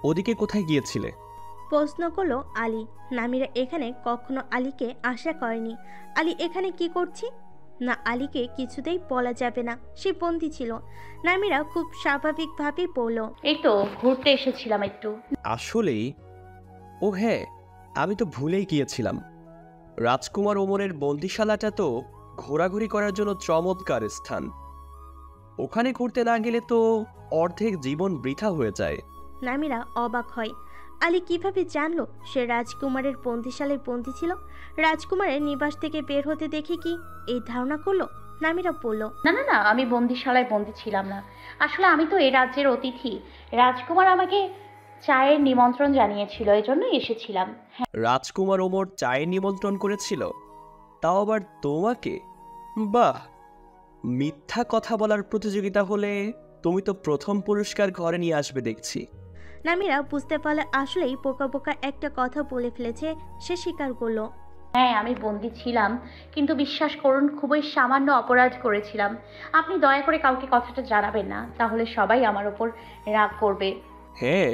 ওদিকে কোথায় গিয়েছিলে? প্রশ্ন করলো আলী। নামিরা এখানে কখনো আলীকে আশা করেনি। আলী এখানে কি করছে? না, আলীকে কিছুতেই বলা যাবে না, সে বন্দী ছিল। নামিরা খুব স্বাভাবিকভাবেই বলল, এই তো ঘুরতে এসেছিলাম একটু। আসলেই? ও হ্যাঁ, আমি তো ভুলেই গিয়েছিলাম। রাজকুমার ওমরের বন্দিশালাটা তো ঘোরাঘুরি করার জন্য চমৎকার স্থান। ওখানে ঘুরতে না গেলে তো অর্ধেক জীবন বৃথা হয়ে যায়। নামিরা অবাক হয়। আলী কিভাবে জানলো সে রাজকুমারের বন্দিশালায় বন্দী ছিল? রাজকুমারের নিবাস থেকে বের হতে দেখে কি এই ধারণা করলো? নামিরা বলল, না না না, আমি বন্দিশালায় বন্দি ছিলাম না। আসলে আমি তো এই রাজ্যের অতিথি। রাজকুমার আমাকে চায়ের নিমন্ত্রণ জানিয়েছিল, এজন্যই এসেছিলাম। রাজকুমার ওমর চায়ের নিমন্ত্রণ করেছিল, তাও আবার তোমাকে? বাহ, মিথ্যা কথা বলার প্রতিযোগিতা হলে তুমি তো প্রথম পুরস্কার ঘরে নিয়ে আসবে দেখছি। নামিরা বুঝতে পারলে আসলেই বোকা বোকা একটা কথা বলে ফেলেছে। সে স্বীকার করলো, হ্যাঁ, আমি বন্দি ছিলাম, কিন্তু বিশ্বাস করুন খুবই সামান্য অপরাধ করেছিলাম। আপনি দয়া করে কাউকে কথাটা জানাবেন না, তাহলে সবাই আমার ওপর রাগ করবে। হ্যাঁ,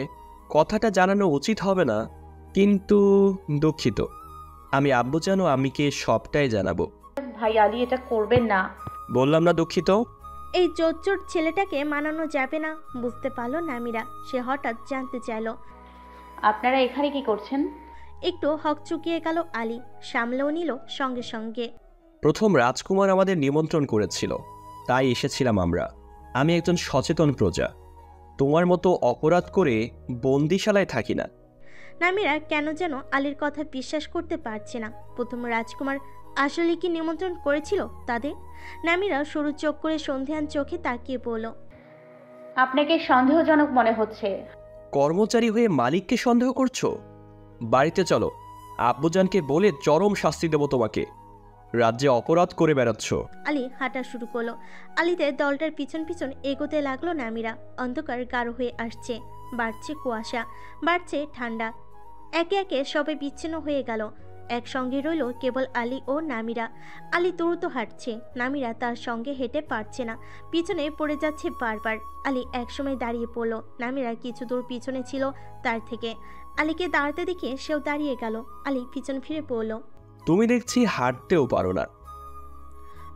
কথাটা জানানো উচিত হবে না, কিন্তু দুঃখিত। আমি আব্বুজান ও আম্মিকে সবটাই জানাবো। ভাই আলী, এটা করবেন না। বললাম না দুঃখিত। এই চোর ছেলেটাকে মানানো যাবে না বুঝতে পারলো নামিরা। সে হঠাৎ জানতে চাইলো, আপনারা এখানে কি করছেন? একটু হকচকিয়ে গেল আলী, সামলেও নিল সঙ্গে সঙ্গে। প্রথম রাজকুমার আমাদের নিমন্ত্রণ করেছিল, তাই এসেছিলাম আমরা। আমি একজন সচেতন প্রজা, তোমার মতো অপরাধ করে বন্দিশালায় থাকি না। নামিরা কেন যেন আলীর কথা বিশ্বাস করতে পারছে না। প্রথম রাজকুমার আসলে কি নিমন্ত্রণ করেছিল তাদের? নামিরা সরু চোখ করে সন্ধিয়ান চোখে তাকিয়ে বলল, আপনাকে সন্দেহজনক মনে হচ্ছে। কর্মচারী হয়ে মালিককে সন্দেহ করছো? বাড়িতে চলো, আব্বুজানকে বলে চরম শাস্তি দেব তোমাকে। রাজ্যে অপরাধ করে বেড়াচ্ছ। আলী হাঁটা শুরু করলো। আলীদের দলটার পিছন পিছন এগোতে লাগলো নামিরা। অন্ধকার গাঢ় হয়ে আসছে, বাড়ছে কুয়াশা, বাড়ছে ঠান্ডা। একে একে সবাই বিচ্ছিন্ন হয়ে গেল। একসঙ্গে রইল কেবল আলী ও নামিরা। আলী দ্রুত হাঁটছে, নামিরা তার সঙ্গে হেঁটে পারছে না, পিছনে পড়ে যাচ্ছে বারবার। আলী একসময় দাঁড়িয়ে পড়ল, নামিরা কিছু দূর পিছনে ছিল তার থেকে। আলীকে দাঁড়াতে দেখে সেও দাঁড়িয়ে গেল। আলী পিছন ফিরে পড়ল, তুমি দেখছি হাঁটতেও পারো না।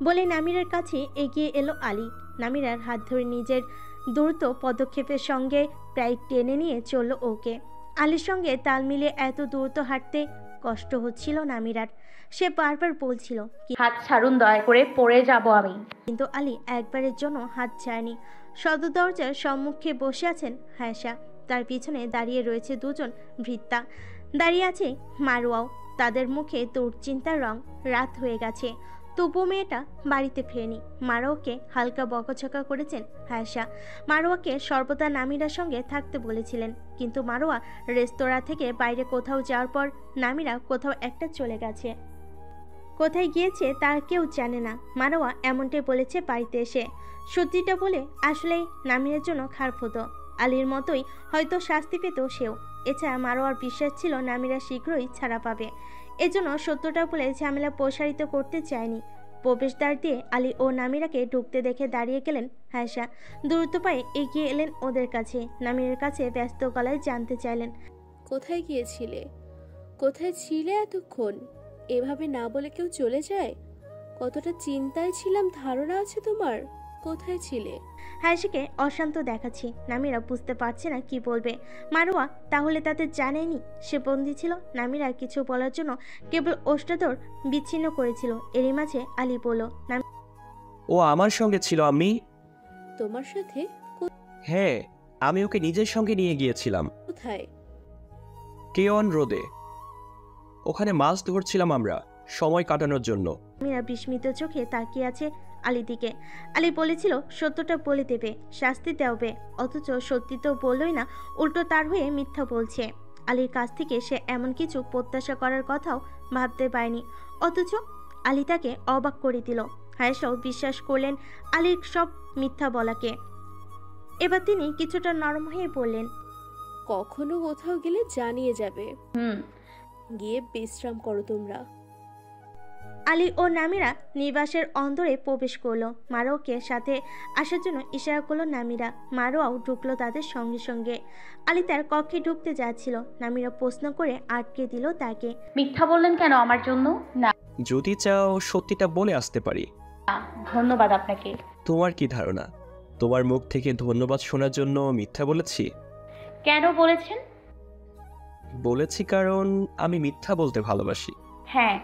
বলে নামিরার কাছে এগিয়ে এলো আলী। নামিরার হাত ধরে নিজের দ্রুত পদক্ষেপের সঙ্গে প্রায় টেনে নিয়ে চলল ওকে। আলীর সঙ্গে তাল মিলিয়ে এত দ্রুত হাঁটতে কষ্ট হচ্ছিল নামিরার। সে বারবার বলছিল হাত ছাড়ুন দয়া করে, পড়ে যাব আমি। কিন্তু আলী একবারের জন্য হাত ছাড়েনি। সদর দরজার সম্মুখে বসে আছেন হায়সা, তার পিছনে দাঁড়িয়ে রয়েছে দুজন ভৃত্যা, দাঁড়িয়ে আছে মারোয়াও। তাদের মুখে দুশ্চিন্তার রং। রাত হয়ে গেছে, তবু মেয়েটা বাড়িতে ফেরেনি। মারোয়াকে হালকা বকাঝকা করেছেন হায়সা। মারোয়াকে সর্বদা নামিরার সঙ্গে থাকতে বলেছিলেন, কিন্তু মারোয়া রেস্তোরাঁ থেকে বাইরে কোথাও যাওয়ার পর নামিরা কোথাও একটা চলে গেছে। কোথায় গিয়েছে তার কেউ জানে না। মারোয়া এমনটাই বলেছে বাড়িতে এসে। সত্যিটা বলে আসলেই নামিরের জন্য খারাপ হতো। আলীর মতোই হয়তো শাস্তি পেত সেও। এছাড়া মারোয়ার বিশ্বাস ছিল নামিরা শীঘ্রই ছাড়া পাবে। এজন্য সত্যটা বলে ঝামেলা প্রসারিত করতে চায়নি। প্রবেশদ্বার দিয়ে আলী ও নামিরাকে ঢুকতে দেখে দাঁড়িয়ে গেলেন হায়সা। দ্রুত পায়ে এগিয়ে এলেন ওদের কাছে। নামিরের কাছে ব্যস্ত গলায় জানতে চাইলেন, কোথায় গিয়েছিলে? কোথায় ছিলে এতক্ষণ? এভাবে না বলে কেউ চলে যায়? কতটা চিন্তায় ছিলাম ধারণা আছে তোমার? কোথায় ছিলে? হায়সাকে অশান্ত দেখাচ্ছি। নামিরা বুঝতে পারছে না কি বলবে। মারোয়া তাহলে তাদের জানেনি সে বন্দী ছিল? নামিরা কিছু বলার জন্য কেবল ওষ্ঠাধর বিচ্ছিন্ন করেছিল। এরই মাঝে আলী বলল, ও আমার সঙ্গে ছিল আম্মি। তোমার সাথে? হ্যাঁ, আমি ওকে নিজের সঙ্গে নিয়ে গিয়েছিলাম কোথায়? কেয়ন রোদে। ওখানে মাছ ধরছিলাম আমরা সময় কাটানোর জন্য। নামিরা বিস্মিত চোখে তাকিয়ে আছে আলী দিকে। আলী বলেছিল সত্যটা বলে দেবে, শাস্তি দেবে, অথচ সত্যি তো বললই না, উল্টো তার হয়ে মিথ্যা বলছে। আলীর কাছ থেকে সে এমন কিছু প্রত্যাশা করার কথাও ভাবতে পারেনি, অথচ আলী তাকে অবাক করে দিল। হায়েশাও বিশ্বাস করলেন আলীর সব মিথ্যা বলাকে। এবার তিনি কিছুটা নরম হয়ে বললেন, কখনো কোথাও গেলে জানিয়ে যাবে। হুম। গিয়ে বিশ্রাম করো তোমরা। আলী ও নামিরা নিবাসের অন্দরে প্রবেশ করলো। মারোয়াকে সাথে আসার জন্য ইশারা করলো নামিরা। মারোয়াও ঢুকলো তাদের সঙ্গে সঙ্গে। আলী তার কক্ষে ঢুকতে যাচ্ছিল, নামিরা প্রশ্ন করে আটকে দিল তাকে। মিথ্যা বললেন কেন আমার জন্য? না যদি চাও সত্যিটা বলে আসতে পারি। ধন্যবাদ আপনাকে। তোমার কি ধারণা তোমার মুখ থেকে ধন্যবাদ শোনার জন্য মিথ্যা বলেছি? কেন বলেছেন? বলেছি কারণ আমি মিথ্যা বলতে ভালোবাসি। হ্যাঁ,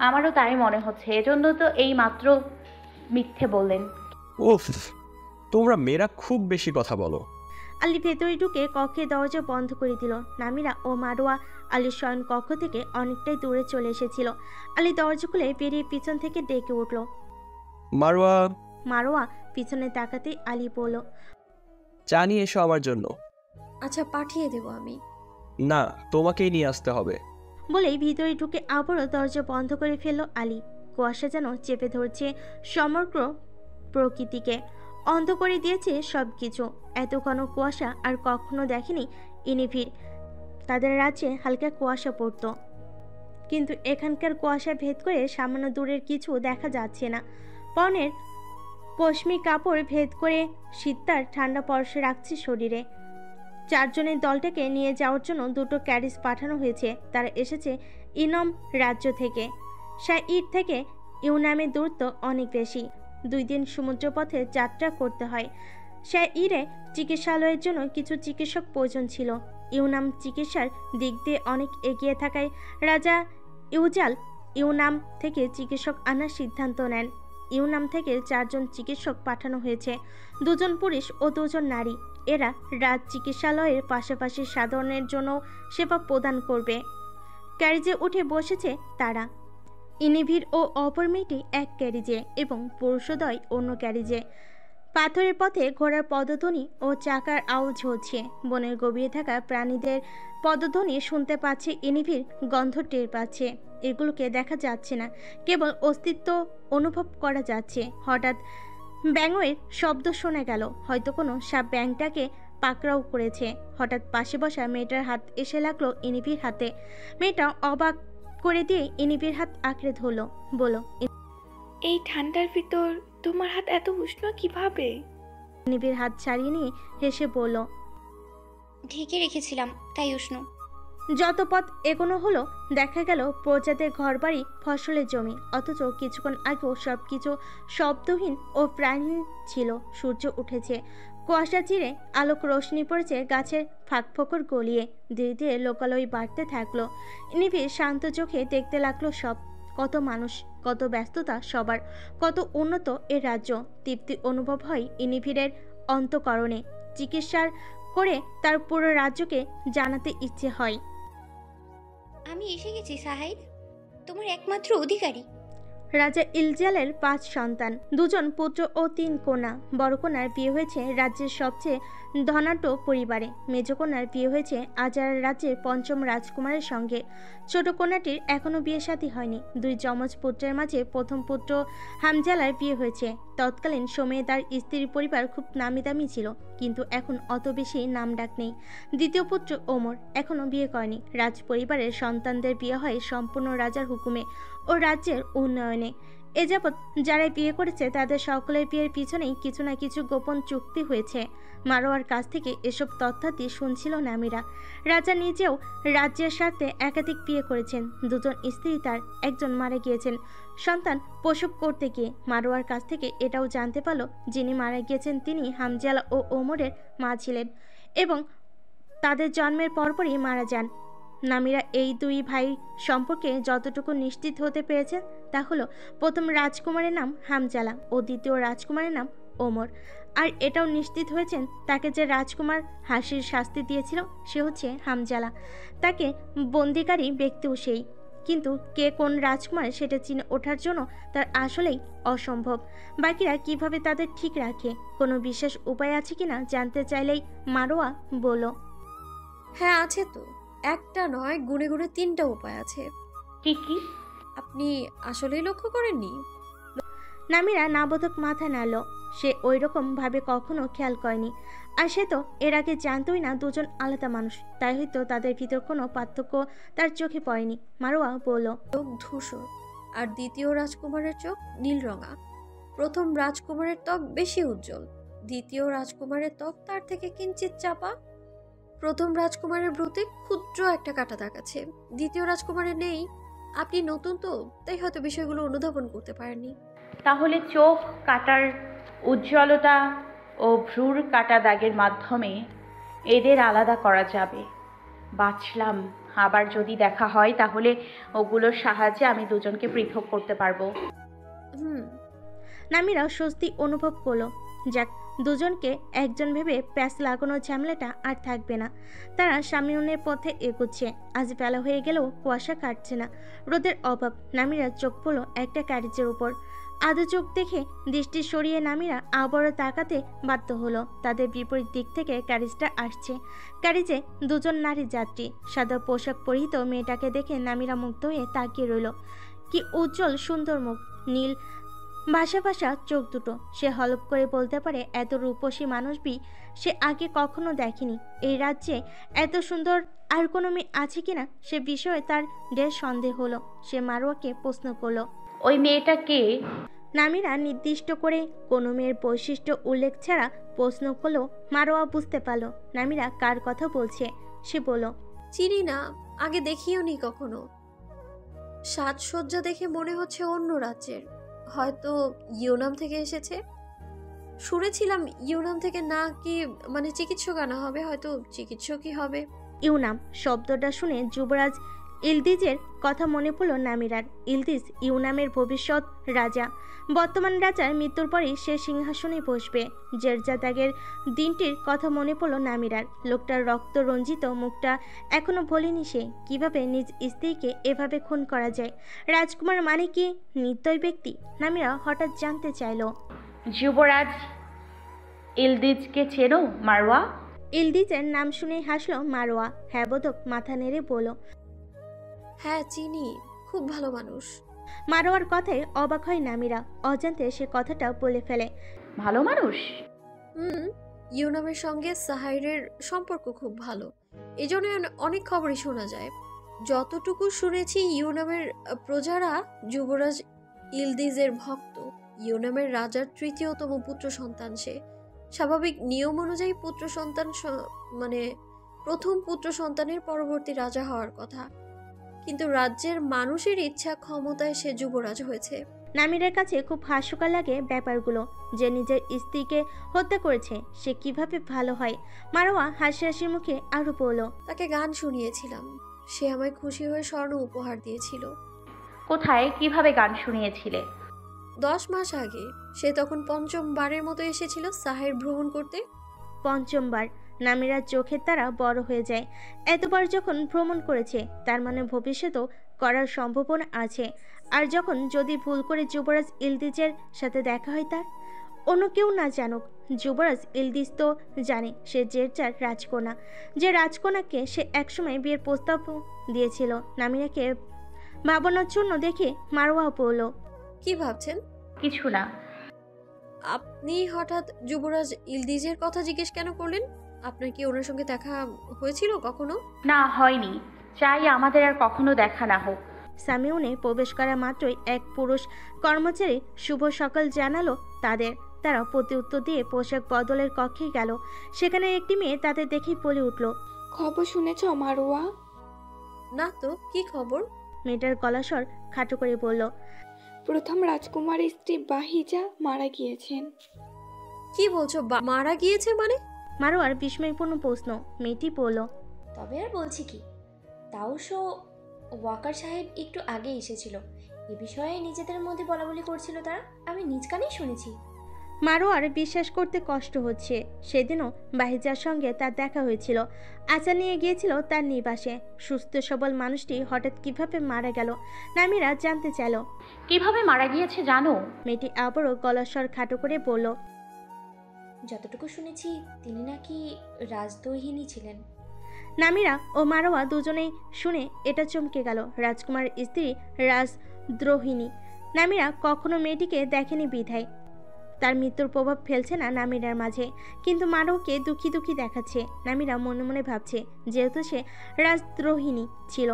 আমারও তাই মনে হচ্ছে, এজন্য তো এই মাত্র মিথ্যে বললেন। উফ, তোমরা মেয়েরা খুব বেশি কথা বলো। আলী ভেতরে ঢুকে কক্ষের দরজা বন্ধ করে দিল। নামিরা ও মারোয়া আলীর শয়ন কক্ষ থেকে অনেকটাই দূরে চলে এসেছিল। আলী দরজা খুলে বেরিয়ে পিছন থেকে ডেকে উঠল। মারোয়া। মারোয়া পিছনে তাকাতেই আলী বলল, চা নিয়ে এসো আমার জন্য। আচ্ছা, পাঠিয়ে দেব আমি। না, তোমাকেই নিয়ে আসতে হবে। বলেই ভিতরে ঢুকে আবারও দরজা বন্ধ করে ফেলল আলী। কুয়াশা যেন চেপে ধরছে সমগ্র প্রকৃতিকে, অন্ধ করে দিয়েছে সব কিছু। এত ঘন কুয়াশা আর কখনো দেখেনি ইনিভির। তাদের রাজ্যে হালকা কুয়াশা পড়ত, কিন্তু এখানকার কুয়াশা ভেদ করে সামান্য দূরের কিছু দেখা যাচ্ছে না। পরনের পশমি কাপড় ভেদ করে শীততার ঠান্ডা পরশে রাখছে শরীরে। চারজনের দলটাকে নিয়ে যাওয়ার জন্য দুটো ক্যারিজ পাঠানো হয়েছে। তারা এসেছে ইনম রাজ্য থেকে। শাইর থেকে ইউনামের দূরত্ব অনেক বেশি, 2 দিন সমুদ্রপথে যাত্রা করতে হয়। শাইরে চিকিৎসালয়ের জন্য কিছু চিকিৎসক প্রয়োজন ছিল। ইউনাম চিকিৎসার দিক দিয়ে অনেক এগিয়ে থাকায় রাজা ইউজাল ইউনাম থেকে চিকিৎসক আনার সিদ্ধান্ত নেন। ইউনাম থেকে 4 জন চিকিৎসক পাঠানো হয়েছে, 2 জন পুরুষ ও 2 জন নারী। এরা রাজ চিকিৎসালয়ের পাশাপাশি সাধারণের জন্য সেবা প্রদান করবে। ক্যারিজে উঠে বসেছে তারা। ইনিভির ও অপর মেয়েটি এক ক্যারিজে এবং পুরুষোদয় অন্য ক্যারিজে। পাথরের পথে ঘোড়ার পদধ্বনি ও চাকার আওয়াজ হচ্ছে। বনের গভীরে থাকা প্রাণীদের পদধ্বনি শুনতে পাচ্ছে, ইনিভির গন্ধ টের পাচ্ছে। এগুলোকে দেখা যাচ্ছে না, কেবল অস্তিত্ব অনুভব করা যাচ্ছে। হঠাৎ ব্যাঙের শব্দ শোনা গেল, হয়তো কোনো সাপ ব্যাঙটাকে পাকড়াও করেছে। হঠাৎ পাশে বসা মেয়েটার হাত এসে লাগলো ইনিভির হাতে। মেয়েটা অবাক করে দিয়ে ইনিভির হাত আঁকড়ে ধরলো, বলো, এই ঠান্ডার ভিতর তোমার হাত এত উষ্ণ কিভাবে? ইনিভির হাত ছাড়িয়ে নিয়ে হেসে বলল, ঢেকে রেখেছিলাম তাই উষ্ণ। যত পথ এগোনো হলো দেখা গেল প্রজাদের ঘরবাড়ি, ফসলের জমি, অথচ কিছুক্ষণ আগেও সবকিছু শব্দহীন ও প্রাণহীন ছিল। সূর্য উঠেছে, কুয়াশা চিরে আলোক রোশনি পড়েছে গাছের ফাঁকফোকর গলিয়ে। ধীরে ধীরে লোকালয় বাড়তে থাকলো। নিভে শান্ত চোখে দেখতে লাগলো সব। কত মানুষ, কত ব্যস্ততা সবার, কত উন্নত এ রাজ্য। তৃপ্তি অনুভব হয় ইনিভিরের অন্তঃকরণে। চিকিৎসার করে তার পুরো রাজ্যকে জানাতে ইচ্ছে হয়। আমি এসে গেছি সাহাইব, তোমার একমাত্র অধিকারী। রাজা ইলজালের 5 সন্তান, 2 জন পুত্র ও 3 কন্যা। বড় কন্যার বিয়ে হয়েছে রাজ্যের সবচেয়ে ধনাঢ্য পরিবারে। মেজ কন্যার বিয়ে হয়েছে আজার রাজ্যের 5ম রাজকুমারের সঙ্গে। ছোট কন্যাটির এখনো বিয়ে শাদী হয়নি। 2 যমজ পুত্রের মাঝে প্রথম পুত্র হামজালার বিয়ে হয়েছে। তৎকালীন সময়ে তার স্ত্রীর পরিবার খুব নামি দামি ছিল, কিন্তু এখন অত বেশি নামডাক নেই। দ্বিতীয় পুত্র ওমর এখনো বিয়ে করেনি। রাজ পরিবারের সন্তানদের বিয়ে হয় সম্পূর্ণ রাজার হুকুমে ও রাজ্যের উন্নয়নে। এ যাবৎ যারাই বিয়ে করেছে তাদের সকলের বিয়ের পিছনেই কিছু না কিছু গোপন চুক্তি হয়েছে। মারোয়ার কাছ থেকে এসব তথ্যাদি শুনছিল নামিরা। রাজা নিজেও রাজ্যের স্বার্থে একাধিক বিয়ে করেছেন। 2 জন স্ত্রী তার, একজন মারা গিয়েছেন সন্তান প্রসব করতে গিয়ে। মারোয়ার কাছ থেকে এটাও জানতে পারল যিনি মারা গিয়েছেন তিনি হামজালা ও ওমরের মা ছিলেন এবং তাদের জন্মের পরপরই মারা যান। নামিরা এই 2 ভাই সম্পর্কে যতটুকু নিশ্চিত হতে পেরেছেন তা হলো প্রথম রাজকুমারের নাম হামজালা ও দ্বিতীয় রাজকুমারের নাম ওমর। আর এটাও নিশ্চিত হয়েছেন তাকে যে রাজকুমার হাসির শাস্তি দিয়েছিল সে হচ্ছে হামজালা। তাকে বন্দিকারী ব্যক্তিও সেই, কিন্তু কে কোন রাজকুমার সেটা চিনে ওঠার জন্য তার আসলেই অসম্ভব। বাকিরা কিভাবে তাদের ঠিক রাখে, কোনো বিশেষ উপায় আছে কিনা জানতে চাইলেই মারোয়া বলল, হ্যাঁ আছে তো, একটা নয় গুনে গুনে 3টা উপায় আছে। কি কি? আপনি আসলেই লক্ষ্য করেননি? নামিরা নাবোধক মাথা নাড়ল। সে ওই রকম ভাবে কখনো খেয়াল করেনি। আর সে তো এর আগে জানতোই না 2 জন আলাদা মানুষ, তাই হয়তো তাদের ভিতর কোনো পার্থক্য তার চোখে পড়েনি। মারোয়া বলল, লোক ধূসর, আর দ্বিতীয় রাজকুমারের চোখ নীলরঙা। প্রথম রাজকুমারের ত্বক বেশি উজ্জ্বল, দ্বিতীয় রাজকুমারের ত্বক তার থেকে কিঞ্চিত চাপা। প্রথম রাজকুমারের ভ্রুতে ক্ষুদ্র একটা কাটা দাগ আছে, দ্বিতীয় রাজকুমারের নেই। আপনি নতুন তো, তাই হয়তো বিষয়গুলো অনুধাবন করতে পারেননি। তাহলে চোখ কাটার উজ্জ্বলতা ও ভ্রুর কাটা দাগের মাধ্যমে এদের আলাদা করা যাবে। বাঁচলাম। আবার যদি দেখা হয় তাহলে ওগুলোর সাহায্যে আমি দুজনকে পৃথক করতে পারবো। হুম। নামিরা স্বস্তি অনুভব করলো। যাক, দুজনকে একজন ভেবে প্যাঁচ লাগানোর ঝামেলাটা আর থাকবে না। তারা সামনের পথে এগোচ্ছে। আজ বেলা হয়ে গেলেও কুয়াশা কাটছে না, রোদের অভাব। নামিরা চোখ পড়লো একটা ক্যারেজের উপর। আধো চোখ দেখে দৃষ্টি সরিয়ে নামিরা আবারও তাকাতে বাধ্য হলো। তাদের বিপরীত দিক থেকে ক্যারেজটা আসছে। ক্যারেজে দুজন নারী যাত্রী। সাদা পোশাক পরিহিত মেয়েটাকে দেখে নামিরা মুগ্ধ হয়ে তাকিয়ে রইল। কি উজ্জ্বল সুন্দর মুখ, নীল ভাষা ভাষা চোখ দুটো। সে হলপ করে বলতে পারে এত রূপসী মানুষবি সে আগে কখনো দেখেনি। এই রাজ্যে এত সুন্দর আর কোনো মেয়ে আছে কিনা সে বিষয়ে তার ঢের সন্দেহ হলো। সে মারোয়াকে প্রশ্ন করলো, ওই মেয়েটা কে? নামিরা নির্দিষ্ট করে কোনো মেয়ের বৈশিষ্ট্য উল্লেখ ছাড়া প্রশ্ন করলো। মারোয়া বুঝতে পারলো নামিরা কার কথা বলছে। সে বলল, চিনি না, আগে দেখিও নি কখনো। সাজসজ্জা দেখে মনে হচ্ছে অন্য রাজ্যের, হয়তো ইউনাম থেকে এসেছে। শুনেছিলাম ইউনাম থেকে না কি মানে চিকিৎসক আনা হবে, হয়তো চিকিৎসকই হবে। ইউনাম শব্দটা শুনে যুবরাজ ইলদিজের কথা মনে পড়ল নামিরার। ইলদিজ ইউনামের ভবিষ্যৎ রাজা। বর্তমান রাজার মৃত্যুর পরই সে সিংহাসনে বসবে। জেরজাদাগের দিনটির কথা মনে পড়ল নামিরার। লোকটার রক্ত রঞ্জিত মুখটা এখনো ভোলেনি সে। কিভাবে নিজ স্ত্রীকে এভাবে খুন করা যায়? রাজকুমার মানে কি নির্দয় ব্যক্তি? নামিরা হঠাৎ জানতে চাইল। যুবরাজ ইলদিজকে চেনো মারওয়া? ইলদিজের নাম শুনে হাসলো মারোয়া। হ্যাঁ বোধক মাথা নেড়ে বলল, হ্যাঁ চিনি, খুব ভালো মানুষ। মারোয়ার কথায় অবাক হয় নামিরা। অজান্তে সে কথাটা বলে ফেলে, ভালো মানুষ? ইউনামের সঙ্গে সাহাইরের সম্পর্ক খুব ভালো, এজন্য অনেক খবরই শোনা যায়। যতটুকু শুনেছি ইউনামের প্রজারা যুবরাজ ইলদিজের ভক্ত। ইউনামের রাজার তৃতীয়তম পুত্র সন্তান সে। স্বাভাবিক নিয়ম অনুযায়ী পুত্র সন্তান মানে প্রথম পুত্র সন্তানের পরবর্তী রাজা হওয়ার কথা, কিন্তু রাজ্যের মানুষের ইচ্ছা ক্ষমতায় সে যুবরাজ হয়েছে। নামিরের কাছে খুব হাস্যকর লাগে ব্যাপারগুলো। যে নিজের স্ত্রীকে হত্যা করেছে সে কিভাবে ভালো হয়? মারোয়া হাসি হাসি মুখে আরো বলল, তাকে গান শুনিয়েছিলাম, সে আমায় খুশি হয়ে স্বর্ণ উপহার দিয়েছিল। কোথায়, কিভাবে গান শুনিয়েছিলে? 10 মাস আগে। সে তখন পঞ্চমবারের মতো এসেছিল সাহের ভ্রমণ করতে। পঞ্চমবার? নামিরার চোখের তারা বড় হয়ে যায়। এতবার যখন ভ্রমণ করেছে তার মানে ভবিষ্যতেও করার সম্ভাবনা আছে। আর যখন যদি ভুল করে যুবরাজ ইলদিজের সাথে দেখা হয় তার? অন্য কেউ না জানুক, যুবরাজ ইলদিজ তো জানে সে জেরজার রাজকন্যা। যে রাজকন্যাকে সে একসময় বিয়ের প্রস্তাব দিয়েছিল। নামিরাকে ভাবনার জন্য দেখে মারোয়া বলল, কি ভাবছেন? কিছু না। আপনি হঠাৎ যুবরাজ ইলদিজের কথা জিজ্ঞেস কেন করলেন? আপনার কি ওনার সঙ্গে দেখা হয়েছিল কখনো? না, হয়নি। চাই আমাদের আর কখনো দেখা না হোক। সামিউনে প্রবেশ করা মাত্রই এক পুরুষ কর্মচারী শুভ সকাল জানালো তাদের। তারা প্রতি উত্তর দিয়ে পোশাক বদলের কক্ষে গেল। সেখানে একটি মেয়ে তাদের দেখেই বলে উঠল, খবর শুনেছ মারোয়া? না তো, কি খবর? মেয়েটার গলা স্বর খাটো করে বলল, প্রথম রাজকুমারের স্ত্রী বাহিজা মারা গিয়েছেন। কি বলছো? মারা গিয়েছে মানে? মারোয়ার বিস্ময়পূর্ণ প্রশ্ন। মেয়েটি বলল, তবে আর বলছি কি, তাওসো ওয়াকার সাহেব একটু আগে এসেছিল, এ বিষয়ে নিজেদের মধ্যে বলাবলি করছিল তারা, আমি নিজ কানেই শুনেছি। মারোয়ার বিশ্বাস করতে কষ্ট হচ্ছে। সেদিনও বাহিজার সঙ্গে তার দেখা হয়েছিল। আচার নিয়ে গিয়েছিল তার নিবাসে। সুস্থ সবল মানুষটি হঠাৎ কিভাবে মারা গেল? নামিরা জানতে চাইল। কিভাবে মারা গিয়েছে জানো? মেয়েটি আবারও গলার স্বর খাটো করে বলল, যতটুকু শুনেছি তিনি নাকি রাজদহিনী ছিলেন। নামিরা ও মারোয়া দুজনেই শুনে এটা চমকে গেল। রাজকুমারের স্ত্রী রাজদ্রোহিণী। নামিরা কখনো মেয়েটিকে দেখেনি বিধায় তার মৃত্যুর প্রভাব ফেলছে না নামিরার মাঝে। কিন্তু মারোয়াকে দুঃখী দুঃখী দেখাচ্ছে। নামিরা মনে মনে ভাবছে যেহেতু সে রাজদ্রোহিণী ছিল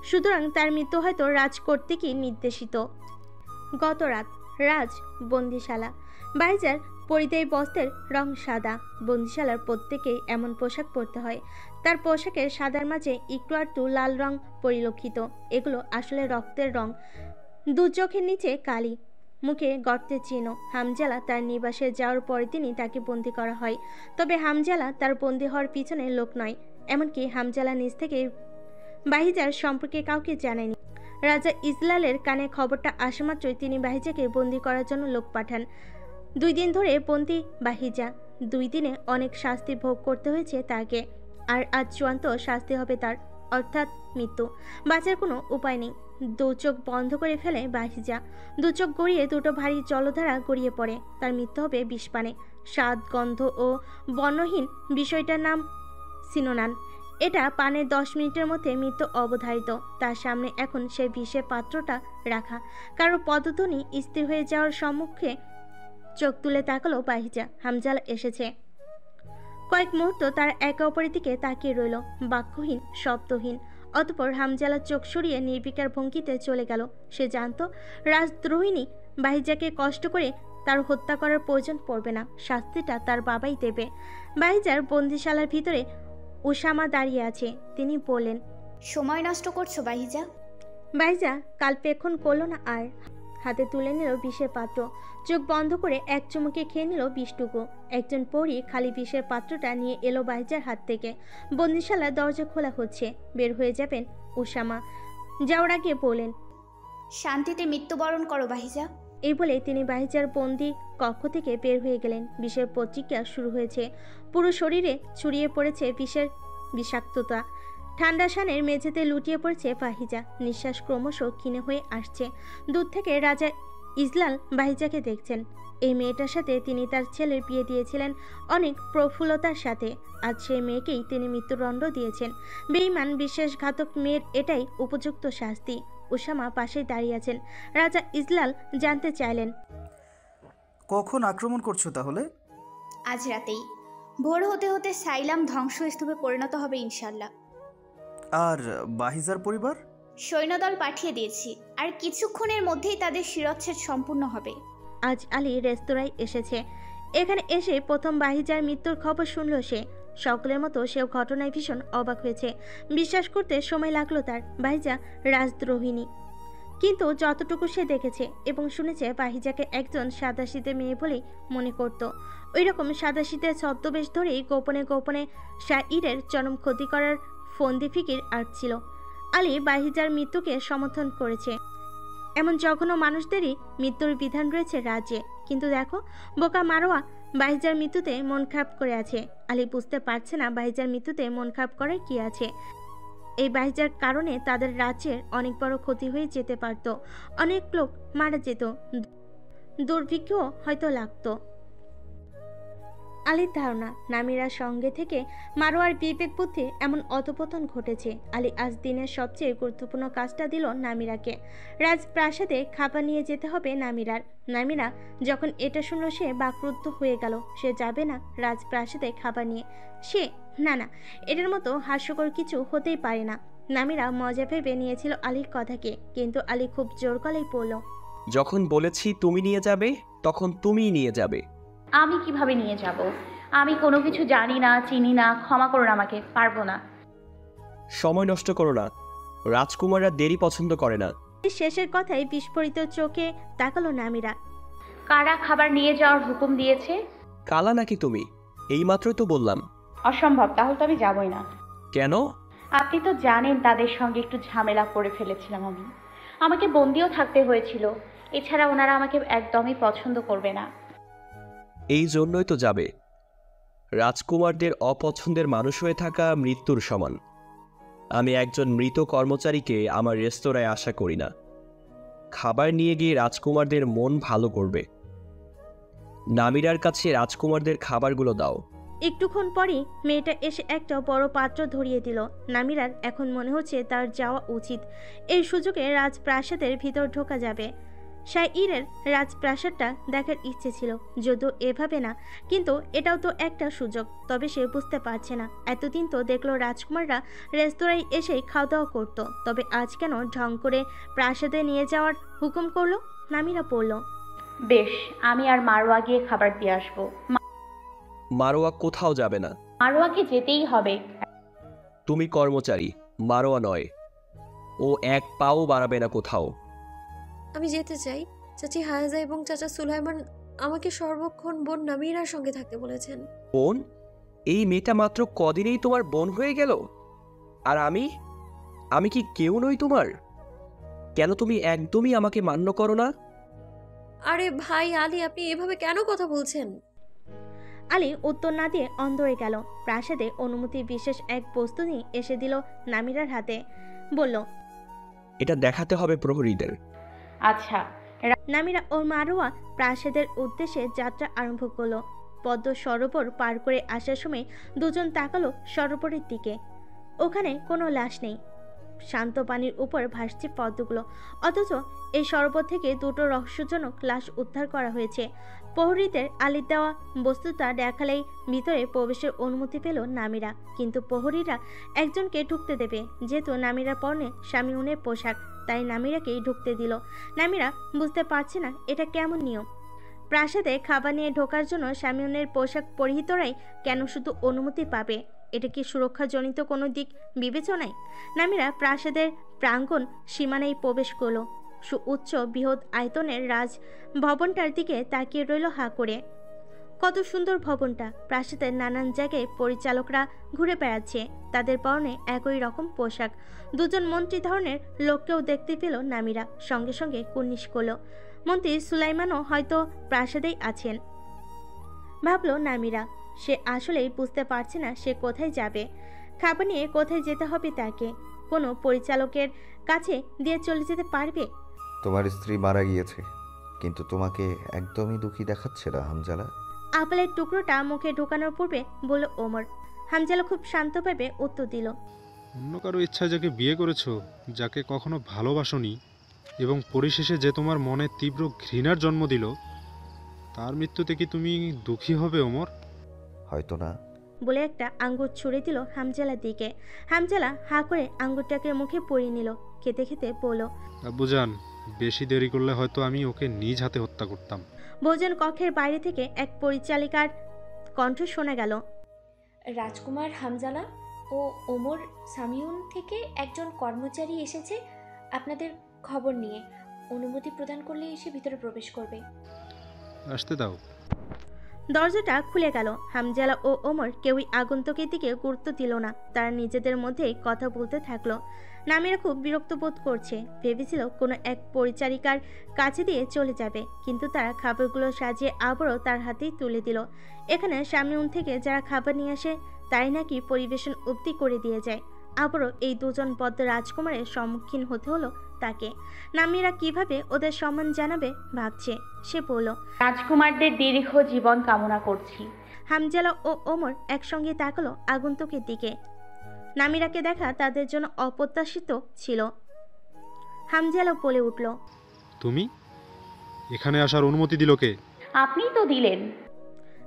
সুতরাং তার মৃত্যু হয়তো রাজ কর্তৃকই নির্দেশিত। গত রাত রাজ বন্দিশালা। বাইজার পরিধেয় বস্ত্রের রং সাদা। বন্দিশালার প্রত্যেকেই এমন পোশাক পরতে হয়। তার পোশাকের সাদার মাঝে একটু আধটু লাল রং পরিলক্ষিত। এগুলো আসলে রক্তের রং। দু চোখের নিচে কালি, মুখে গর্তের চিহ্ন। হামজালা তার নিবাসে যাওয়ার পরের দিনই তাকে বন্দি করা হয়। তবে হামজালা তার বন্দি হওয়ার পিছনে লোক নয়। এমনকি হামজালা নিজ থেকে বাহিজার সম্পর্কে কাউকে জানায়নি। রাজা ইজলালের কানে খবরটা আসা মাত্রই তিনি বাহিজাকে বন্দি করার জন্য লোক পাঠান। 2 দিন ধরে বন্দি বাহিজা। 2 দিনে অনেক শাস্তি ভোগ করতে হয়েছে তাকে। আর আজ চূড়ান্ত শাস্তি হবে তার, অর্থাৎ মৃত্যু। বাঁচার কোনো উপায় নেই। 2 চোখ বন্ধ করে ফেলে বাহিজা। 2 চোখ গড়িয়ে দুটো ভারী জলধারা গড়িয়ে পড়ে। তার মৃত্যু হবে বিষপানে। স্বাদ, গন্ধ ও বর্ণহীন বিষয়টার নাম সিনোনান। এটা পানের 10 মিনিটের মধ্যে মৃত্যু অবধারিত। তার সামনে এখন সেই বিষের পাত্রটা রাখা। কারো পদধ্বনি স্থির হয়ে যাওয়ার সম্মুখে চোখ তুলে তাকালো বাহিজা। হামজালা এসেছে। কয়েক মুহূর্ত তার একে অপরের দিকে তাকিয়ে রইল, বাক্যহীন, শব্দহীন। অতঃপর হামজালা চোখ সরিয়ে নির্বিকার ভঙ্গিতে চলে গেল। সে জানত রাজদ্রোহিণী বাহিজাকে কষ্ট করে তার হত্যা করার প্রয়োজন পড়বে না। শাস্তিটা তার বাবাই দেবে। বাহিজার বন্দিশালার ভিতরে উসামা দাঁড়িয়ে আছে। তিনি বললেন, সময় নষ্ট করছো বাহিজা। বাহিজা কালপেক্ষণ করল না আর। হাতে তুলে নিল বিষের পাত্র। চোখ বন্ধ করে এক চুমুকে খেয়ে নিল বিষটুকু। একজন পরী খালি বিষের পাত্রটা নিয়ে এলো বাহিজার হাত থেকে। বন্দিশালার দরজা খোলা হচ্ছে। বের হয়ে যাবেন উসামা। যাওয়ার আগে বললেন, শান্তিতে মৃত্যুবরণ করো বাহিজা। এই বলে তিনি বাহিজার বন্দি কক্ষ থেকে বের হয়ে গেলেন। বিষের প্রতিক্রিয়া শুরু হয়েছে। পুরো শরীরে ছড়িয়ে পড়েছে বিষের বিষাক্ততা। ঠান্ডা শানের মেঝেতে লুটিয়ে পড়েছে বাহিজা। নিঃশ্বাস ক্রমশ ক্ষীণ হয়ে আসছে। দূর থেকে রাজা ইজলাল বাহিজাকে দেখছেন। এই মেয়েটার সাথে তিনি তার ছেলের বিয়ে দিয়েছিলেন অনেক প্রফুল্লতার সাথে। আজ সেই মেয়েকেই তিনি মৃত্যুদণ্ড দিয়েছেন। বেঈমান বিশ্বাসঘাতক মেয়ের এটাই উপযুক্ত শাস্তি। উসামা পাশে দাঁড়িয়ে আছেন। রাজা ইজলাল জানতে চাইলেন, কখন আক্রমণ করছো তাহলে? আজ রাতেই। ভোর হতে হতে সাইলাম ধ্বংসস্তূপে পরিণত হবে ইনশাল্লাহ। আর বাহিজার পরিবার? সৈন্যদল পাঠিয়ে দিয়েছি, আর কিছুক্ষণের মধ্যেই তাদের শিরচ্ছেদ সম্পূর্ণ হবে। আজ আলী রেস্তোরাঁয় এসেছে। এখানে এসে প্রথম বাহিজার মৃত্যুর খবর শুনল সে। সকলের মতো সেও ঘটনায় ভীষণ অবাক হয়েছে। বিশ্বাস করতে সময় লাগলো তার। বাহিজা রাজদ্রোহিণী। কিন্তু যতটুকু সে দেখেছে এবং শুনেছে, বাহিজাকে একজন সাদাসিধে মেয়ে বলেই মনে করত। ওই রকম সাদাসিধের ছদ্মবেশ ধরেই গোপনে গোপনে শাইরের চরম ক্ষতি করার ফন্দি ফিকির আঁটছিল। আলী বাহিজার মৃত্যুকে সমর্থন করেছে। এমন জঘন্য মানুষদেরই মৃত্যুর বিধান রয়েছে রাজ্যে। কিন্তু দেখো, বোকা মারোয়া বাহিজার মৃত্যুতে মন খারাপ করে আছে। আলী বুঝতে পারছে না বাহিজার মৃত্যুতে মন খারাপ করার কি আছে। এই বাহিজার কারণে তাদের রাজ্যের অনেক বড় ক্ষতি হয়ে যেতে পারত। অনেক লোক মারা যেত, দুর্ভিক্ষও হয়তো লাগতো। আলীর ধারণা, নামিরার সঙ্গে থেকে মারোয়ার বিবেক বুদ্ধি এমন অধপতন ঘটেছে। আলী আজ দিনের সবচেয়ে গুরুত্বপূর্ণ কাজটা দিল নামিরাকে। রাজপ্রাসাদে খাবার নিয়ে যেতে হবে নামিরার। নামিরা যখন এটা শুনল সে বাকরুদ্ধ হয়ে গেল। সে যাবে না রাজপ্রাসাদে খাবার নিয়ে। সে না, এটার মতো হাস্যকর কিছু হতেই পারে না। নামিরা মজা ভেবে নিয়েছিল আলীর কথাকে, কিন্তু আলী খুব জোর গলায় বলল, যখন বলেছি তুমি নিয়ে যাবে, তখন তুমিই নিয়ে যাবে। আমি কিভাবে নিয়ে যাব? আমি কোনো কিছু জানি না, চিনি না। ক্ষমা করুন আমাকে, পারবো না। সময় নষ্ট করো না। রাজকুমাররা দেরি পছন্দ করে না। শেষের কথায় বিস্ফোরিত চোখে তাকালো নামিরা। কারা খাবার নিয়ে যাওয়ার হুকুম দিয়েছে? কালা নাকি তুমি? এইমাত্রই তো বললাম। অসম্ভব, তাহলে তো আমি যাবই না। কেন? আপনি তো জানেন তাদের সঙ্গে একটু ঝামেলা করে ফেলেছিলাম আমি। আমাকে বন্দিও থাকতে হয়েছিল। এছাড়া ওনারা আমাকে একদমই পছন্দ করবে না। এই জন্যই তো যাবে। রাজকুমারদের অপছন্দের মানুষ হয়ে থাকা মৃত্যুর সমান। আমি একজন মৃত কর্মচারীকে আমার রেস্তোরাঁয় আশা করি না। খাবার নিয়ে গিয়ে রাজকুমারদের মন ভালো করবে। নামিরার কাছে রাজকুমারদের খাবারগুলো দাও। একটুক্ষণ পরই মেয়েটা এসে একটা বড় পাত্র ধরিয়ে দিল। নামিরার এখন মনে হচ্ছে তার যাওয়া উচিত। এই সুযোগে রাজপ্রাসাদের ভিতর ঢোকা যাবে। শাইরের রাজপ্রাসাদটা দেখার ইচ্ছে ছিল, যদিও এভাবে না, কিন্তু এটাও তো একটা সুযোগ। তবে সে বুঝতে পারছে না, এতদিন তো দেখলো রাজকুমাররা রেস্তোরাঁয় এসেই খাওয়া দাওয়া করতো, তবে আজ কেন ঢং করে প্রাসাদে নিয়ে যাওয়ার হুকুম করলো? নামিরা পড়ল। বেশ, আমি আর মারোয়া গিয়ে খাবার দিয়ে আসবো। মারোয়া কোথাও যাবে না। মারোয়াকে যেতেই হবে। তুমি কর্মচারী, মারোয়া নয়। ও এক পাও বাড়াবে না কোথাও। আমি যেতে চাই। চাচি হায়াজা এবং চাচা সুলাইমান আমাকে সর্বক্ষণ বোন নামিরার সঙ্গে থাকতে বলেছেন। বোন? এই মেয়েটা মাত্র কদিনেই তোমার বোন হয়ে গেল। আর আমি কি কেউ নই তোমার? কেন তুমি একদমই আমাকে মান্য করো না? আরে ভাই আলী, আপনি এভাবে কেন কথা বলছেন? আলী উত্তর না দিয়ে অন্দরে গেল। প্রাসাদে অনুমতি বিশেষ এক বস্তু নিয়ে এসে দিল নামিরার হাতে, বলল, এটা দেখাতে হবে প্রহরীদের। আচ্ছা। নামিরা ও মারোয়া প্রাসাদের উদ্দেশ্যে যাত্রা আরম্ভ করলো। পদ্ম সরোবর পার করে আসার সময় দুজন তাকালো সরোবরের দিকে। ওখানে কোনো লাশ নেই, শান্ত পানির উপর ভাসছে পদ্মগুলো, অথচ এই সরোবর থেকে দুটো রহস্যজনক লাশ উদ্ধার করা হয়েছে। প্রহরীদের আলির দেওয়া বস্তুটা দেখালেই ভিতরে প্রবেশের অনুমতি পেল নামিরা, কিন্তু প্রহরীরা একজনকে ঢুকতে দেবে, যেহেতু নামিরার পরনে শামিউনের পোশাক, তাই নামিরাকেই ঢুকতে দিল। নামিরা বুঝতে পারছে না এটা কেমন নিয়ম। প্রাসাদে খাবার নিয়ে ঢোকার জন্য শামিউনের পোশাক পরিহিতরাই কেন শুধু অনুমতি পাবে? এটা কি সুরক্ষাজনিত কোনো দিক বিবেচনায়? নামিরা প্রাসাদের প্রাঙ্গণ সীমানায় প্রবেশ করল। সুউচ্চ বৃহৎ আয়তনের রাজ ভবনটার দিকে তাকিয়ে রইল হা করে। কত সুন্দর ভবনটা! প্রাসাদের নানান জায়গায় পরিচালকরা ঘুরে বেড়াচ্ছে, তাদের পরনে একই রকম পোশাক। দুজন মন্ত্রী ধরনের লোককেও দেখতে পেল নামিরা, সঙ্গে সঙ্গে কুর্নিশ করল। মন্ত্রী সুলাইমানও হয়তো প্রাসাদেই আছেন, ভাবল নামিরা। সে আসলেই বুঝতে পারছে না সে কোথায় যাবে, খাবার নিয়ে কোথায় যেতে হবে তাকে। কোনো পরিচালকের কাছে দিয়ে চলে যেতে পারবে? তোমার স্ত্রী মারা গিয়েছে, কিন্তু তোমাকে একদমই দুঃখী দেখাচ্ছে না হামজালা। আপেলের টুকরোটা মুখে ঢোকানোর পূর্বে বলল ওমর। হামজালা খুব শান্তভাবে উত্তর দিল, অন্য কারো ইচ্ছায় যাকে বিয়ে করেছো, যাকে কখনো ভালোবাসোনি, এবং পরিশেষে যে তোমার মনে তীব্র ঘৃণার জন্ম দিল, তার মৃত্যুতে কি তুমি দুঃখী হবে ওমর? হয়তো না, বলে একটা আঙ্গুর ছুঁড়ে দিল হামজালার দিকে। হামজালা হা করে আঙ্গুরটাকে মুখে পরিয়ে নিল, খেতে খেতে বলল, আব্বুজান, বেশি দেরি করলে হয়তো আমি ওকে নিজ হাতে হত্যা করতাম। ভোজন কক্ষের বাইরে থেকে এক পরিচালিকার কণ্ঠ শোনা গেল, রাজকুমার হামজালা ও ওমর সামিউন থেকে একজন কর্মচারী এসেছে আপনাদের খবর নিয়ে। অনুমতি প্রদান করলে এসে ভিতরে প্রবেশ করবে। আসতে দাও। দরজাটা খুলে গেল। হামজালা ও ওমর কেউই আগন্তুকের দিকে গুরুত্ব দিল না, তারা নিজেদের মধ্যেই কথা বলতে থাকলো। নামিরা খুব বিরক্ত বোধ করছে, ভেবেছিল কোনো এক পরিচারিকার কাছে দিয়ে চলে যাবে, কিন্তু তারা খাবারগুলো সাজিয়ে আবারও তার হাতেই তুলে দিল। এখানে শামিউন থেকে যারা খাবার নিয়ে আসে তাই নাকি পরিবেশন অবধি করে দিয়ে যায়। আবারও এই দুজন বদ্ধ রাজকুমারের সম্মুখীন হতে হলো তাকে। নামিরা কিভাবে ওদের সম্মান জানাবে ভাবছে। সে বলল, রাজকুমারদের দীর্ঘ জীবন কামনা করছি। হামজালা ও ওমর একসঙ্গে তাকালো আগন্তুকের দিকে। নামিরাকে দেখা তাদের জন্য অপ্রত্যাশিত ছিল। হামজালা বলে উঠল, তুমি এখানে আসার অনুমতি দিল কে? আপনি তো দিলেন।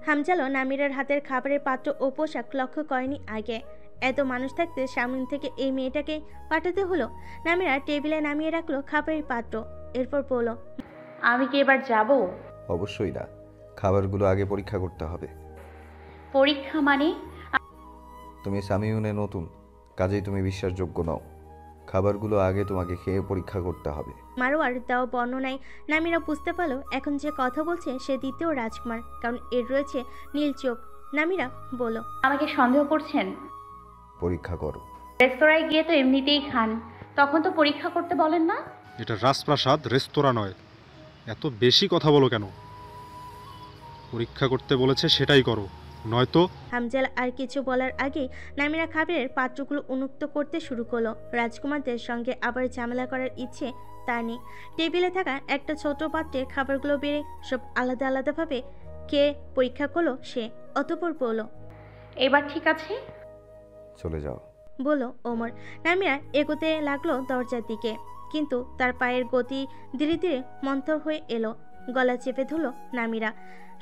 হামজালা নামিরার হাতের খাবারের পাত্র ও পোশাক লক্ষ্য করেনি আগে। এত মানুষ থাকতে সামনে থেকে এই মেয়েটাকে পাঠাতে হলো। নামিরা টেবিলে নামিয়ে রাখলো খাবারের পাত্র, এরপর বলল, আমি কি এবার যাব? অবশ্যই না, খাবারগুলো আগে পরীক্ষা করতে হবে। পরীক্ষা মানে? তুমি সামিউনে নতুন, কাজেই তুমি বিশ্বাসযোগ্য নও। খাবারগুলো আগে তোমাকে খেয়ে পরীক্ষা করতে হবে। মারোয়ার দেওয়া বর্ণনায় নামিরা বুঝতে পারল এখন যে কথা বলছে সে দ্বিতীয় রাজকুমার, কারণ এর রয়েছে নীল চোখ। নামিরা বলল, আমাকে সন্দেহ করছেন? পরীক্ষা করো। রেস্তোরাঁয় গিয়ে তো এমনিতেই খান, তখন তো পরীক্ষা করতে বলেন না? এটা রাজপ্রাসাদ, রেস্তোরাঁ নয়। এত বেশি কথা বলো কেন? পরীক্ষা করতে বলেছে সেটাই করো, নয়তো। হামজালা আর কিছু বলার আগেই নামিরা খাবারের পাত্রগুলো উন্মুক্ত করতে শুরু করলো। রাজকুমারদের সঙ্গে আবার ঝামেলা করার ইচ্ছে তার নেই। টেবিলে থাকা একটা ছোট পাত্রে খাবারগুলো বেড়ে সব আলাদা আলাদাভাবে খেয়ে পরীক্ষা করলো সে। অতঃপর বলল, এবার ঠিক আছে, চলে যাও, বলল ওমর। নামিরা এগোতে লাগলো দরজার দিকে। কিন্তু তার পায়ের গতি ধীরে ধীরে মন্থর হয়ে এলো। গলা চেপে ধরল নামিরা।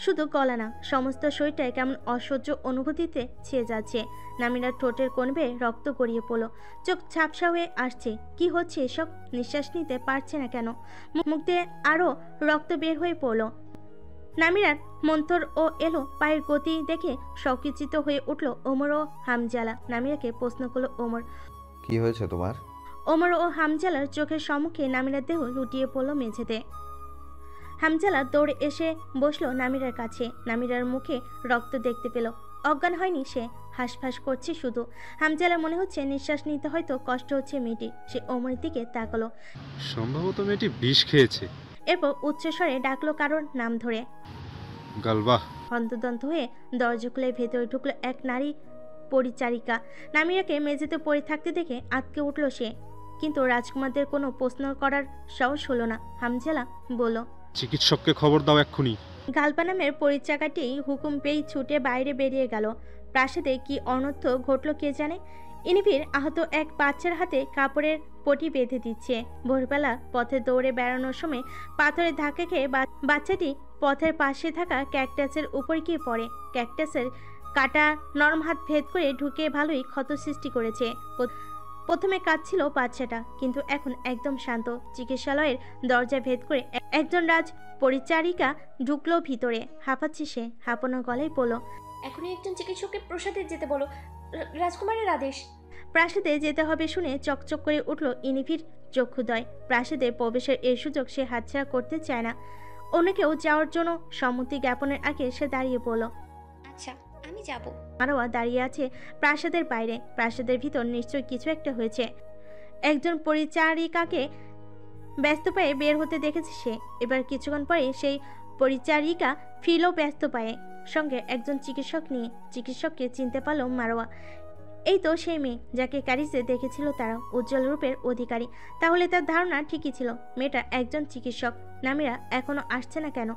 শুধু গলা না, সমস্ত শরীরটায় কেমন অসহ্য অনুভূতিতে ছেয়ে যাচ্ছে। নামিরার ঠোঁটের কোণ বেয়ে রক্ত গড়িয়ে পড়ল, চোখ ঝাপসা হয়ে আসছে। কি হচ্ছে এসব? নিঃশ্বাস নিতে পারছে না কেন? মুখ দিয়ে আরও রক্ত বের হয়ে পড়ল। নামিরার মন্থর ও এলো পায়ের গতি দেখে শকিচিত হয়ে উঠল ওমর ও হামজালা। নামিরাকে প্রশ্ন করল ওমর। কি হয়েছে তোমার? ওমর ও হামজালার চোখের সম্মুখে নামিরার দেহ লুটিয়ে পড়ল মেঝেতে। হামজালা দৌড়ে এসে বসলো নামিরার কাছে। নামিরার মুখে রক্ত দেখতে পেল। অজ্ঞান হয়নি সে, হাঁসফাঁস করছে শুধু। হামজালা মনে হচ্ছে নিঃশ্বাস নিতে হয়তো কষ্ট হচ্ছে মেয়েটি। সে ওমরের দিকে তাকালো। সম্ভবত মেয়েটি বিষ খেয়েছে। এরপর উচ্চস্বরে ডাকলো কারোর নাম ধরে। গালবা। হন্তদন্ত হয়ে দরজা খুলে ভেতরে ঢুকলো এক নারী পরিচারিকা। নামিরাকে মেঝেতে পড়ে থাকতে দেখে আটকে উঠল সে, কিন্তু রাজকুমারদের কোনো প্রশ্ন করার সাহস হলো না। হামজালা বলল, চিকিৎসককে খবর দাও এক্ষুনি। গালপা নামের পরিচারিকাটি হুকুম পেয়ে ছুটে বাইরে বেরিয়ে গেল। প্রাসাদে কি অনর্থ ঘটল কে জানে। ইনিফির আহত এক বাচ্চার হাতে কাপড়ের পটি বেঁধে দিচ্ছে। ভোরবেলা পথে দৌড়ে বেড়ানোর সময় পাথরের ধাক্কা খেয়ে বাচ্চাটি পথের পাশে থাকা ক্যাকটাসের উপর গিয়ে পড়ে। ক্যাকটাসের কাটা নরম হাত ভেদ করে ঢুকে ভালোই ক্ষত সৃষ্টি করেছে। প্রথমে কাঁদছিল বাচ্চাটা, কিন্তু এখন একদম শান্ত। চিকিৎসালয়ের দরজা ভেদ করে একজন রাজ পরিচারিকা ঢুকলো ভিতরে। হাঁপাচ্ছে সে, হাঁপানো গলায় বলল, এখনই একজন চিকিৎসককে প্রাসাদে যেতে বলো, রাজকুমারের আদেশ। প্রাসাদে যেতে হবে শুনে চকচক করে উঠল ইনিফির চক্ষুদয়। প্রাসাদে প্রবেশের এই সুযোগ সে হাতছাড়া করতে চায় না। অন্য কেউ যাওয়ার জন্য সম্মতি জ্ঞাপনের আগে সে দাঁড়িয়ে পড়ল। আচ্ছা, আমি যাব। মারোয়া দাঁড়িয়ে আছে প্রাসাদের বাইরে। প্রাসাদের ভিতর নিশ্চয় কিছু একটা হয়েছে। একজন পরিচারিকাকে ব্যস্ত পায়ে বের হতে দেখেছে সে। এবার কিছুক্ষণ পরে সেই পরিচারিকা ফিরল ব্যস্ত পায়ে, সঙ্গে একজন চিকিৎসক নিয়ে। চিকিৎসককে চিনতে পারল মারোয়া। এই তো সেই মেয়ে যাকে ক্যারিসে দেখেছিল তারা, উজ্জ্বল রূপের অধিকারী। তাহলে তার ধারণা ঠিকই ছিল, মেয়েটা একজন চিকিৎসক। নামিরা এখনো আসছে না কেন?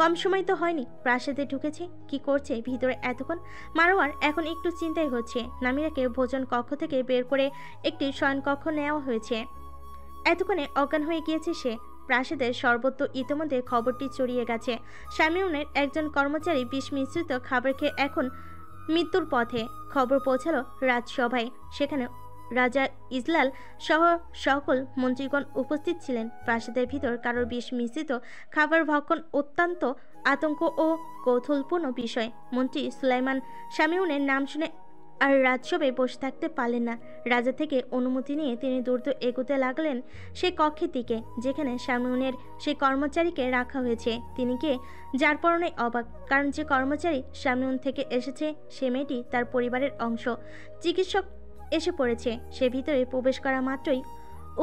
কম সময় তো হয়নি প্রাসাদে ঢুকেছে। কি করছে ভিতরে এতক্ষণ? মারোয়ার এখন একটু চিন্তাই হচ্ছে। নামিরাকে ভোজন কক্ষ থেকে বের করে একটি শয়নকক্ষ নেওয়া হয়েছে। এতক্ষণে অজ্ঞান হয়ে গিয়েছে সে। প্রাসাদের সর্বত্র ইতিমধ্যে খবরটি ছড়িয়ে গেছে। সামিউনের একজন কর্মচারী বিষ মিশ্রিত খাবার খেয়ে এখন মৃত্যুর পথে। খবর পৌঁছালো রাজসভায়। সেখানে রাজা ইজলাল সহ সকল মন্ত্রীগণ উপস্থিত ছিলেন। প্রাসাদের ভিতর কারোর বিষ মিশ্রিত খাবার ভক্ষণ অত্যন্ত আতঙ্ক ও কৌতূহলপূর্ণ বিষয়। মন্ত্রী সুলাইমান সামিউনের নাম শুনে আর রাজসভায় বসে থাকতে পারলেন না। রাজা থেকে অনুমতি নিয়ে তিনি দ্রুত এগোতে লাগলেন সেই কক্ষের দিকে যেখানে সামিউনের সেই কর্মচারীকে রাখা হয়েছে। তিনি গিয়ে যার পরনে অবাক, কারণ যে কর্মচারী সামিউন থেকে এসেছে সে মেয়েটি তার পরিবারের অংশ। চিকিৎসক এসে পড়েছে। সে ভিতরে প্রবেশ করা মাত্রই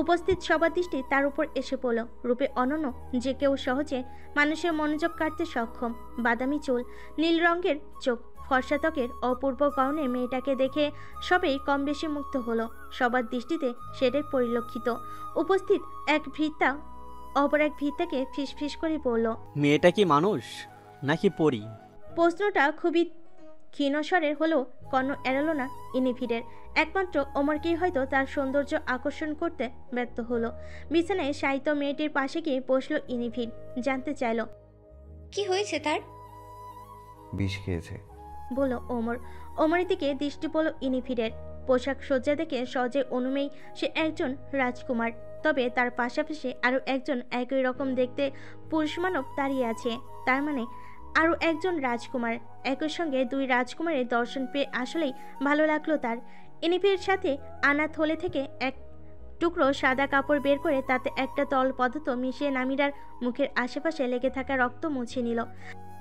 উপস্থিত সবার দৃষ্টি তার উপর এসে পড়ল। রূপে অনন্য, যে কেউ সহজে মানুষের মনোযোগ কাটতে সক্ষম। বাদামি চুল, নীল রঙের চোখ, ফর্সা ত্বকের অপূর্ব গহনে মেয়েটাকে দেখে সবাই কম বেশি মুগ্ধ হলো। সবার দৃষ্টিতে সেটাই পরিলক্ষিত। উপস্থিত এক ভৃত্যা অপর এক ভৃত্তাকে ফিসফিস করে বলল, মেয়েটা কি মানুষ নাকি পরী? প্রশ্নটা খুবই ক্ষীণস্বরের হলেও কর্ণ এড়াল না ইনিফিরের। একমাত্র ওমরকেই হয়তো তার সৌন্দর্য আকর্ষণ করতে ব্যর্থ হলো। বিছানায় শায়িত মেয়েটির পাশে গিয়ে বসলো ইনিফির। জানতে চাইল, কি হয়েছে তার? বিষ খেয়েছে বলল ওমর। ওমরের দিকে দৃষ্টি পড়ল ইনিফিরের। পোশাক সজ্জা দেখে সহজে অনুমেয় সে একজন রাজকুমার। তবে তার পাশাপাশি আরও একজন একই রকম দেখতে পুরুষ মানব দাঁড়িয়ে আছে। তার মানে আরও একজন রাজকুমার। একই সঙ্গে দুই রাজকুমারের দর্শন পেয়ে আসলেই ভালো লাগলো তার। ইনিফির সাথে আনা থলে থেকে এক টুকরো সাদা কাপড় বের করে তাতে একটা তরল পদার্থ মিশিয়ে নামিরার মুখের আশেপাশে লেগে থাকা রক্ত মুছে নিল।